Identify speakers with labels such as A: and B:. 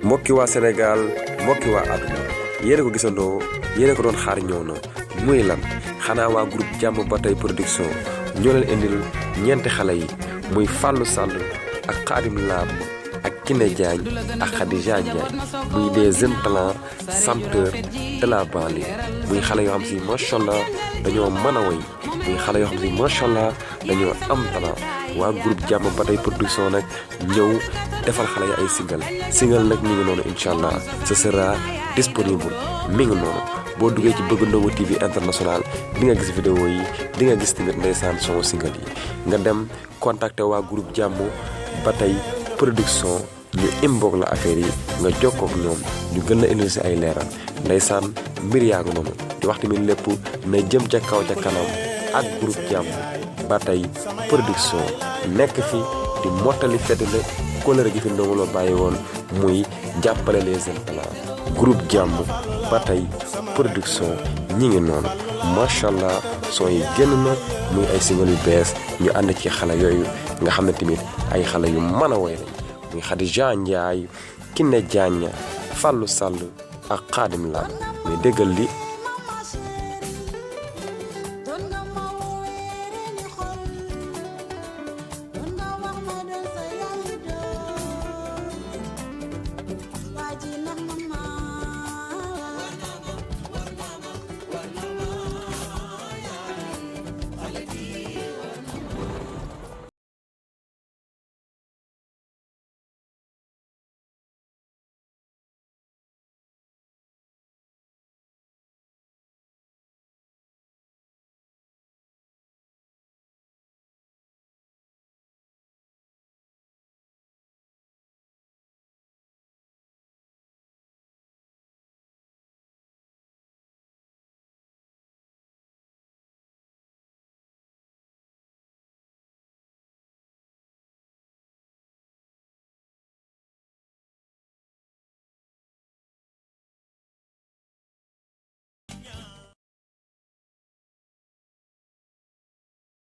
A: mbokki waa Sénégal mbokki waa àdduna yéen a ko gisandoo yéen a ko doon xaar ñëw na muy lan xanaa waa groupe jàmm ba tey production ñoo leen indil ñeenti xale yi muy Fallou Sall ak Khadim Lam ak Kiné Diagne ak Khadija Ndiaye muy des jeunes talents chanteurs de la banlieue muy xale yoo xam si macha allah dañoo mën a woy muy xale yoo xam si macha allah dañoo am talent waa groupe jàmm ba tey production nag ñëw defal xale yi ay single nag mi ngi noonu incha allah ce sera disponible mi ngi noonu boo duggee ci Bëgg Ndongo TV international di nga gis vidéo yi di nga gis tamit ndeysaan son single yi nga dem contacter waa groupe jàmm ba tey production ñu inbox la affaire yi nga jokkoo ak ñoom ñu gën la indil si ay leeral ndeysaan mbir yaa ngi noonu di wax tamit lépp na jëm ca kaw ca kanam ak groupe jàmm ba tey production nekk fi di mottali feddale kóllëre gi fi Ndongo Lo bàyyi woon muy jàppale les jeunes talents groupe jàmm ba tey production ñi ngi noonu macha allah son yi génn na muy ay single yu bees ñu ànd ci xale yooyu nga xam ne tamit ay xale yu mën a woy lañ muy Khadija Ndiaye Kiné Diagne Fallou Sall ak Khadim Lam muy déggal li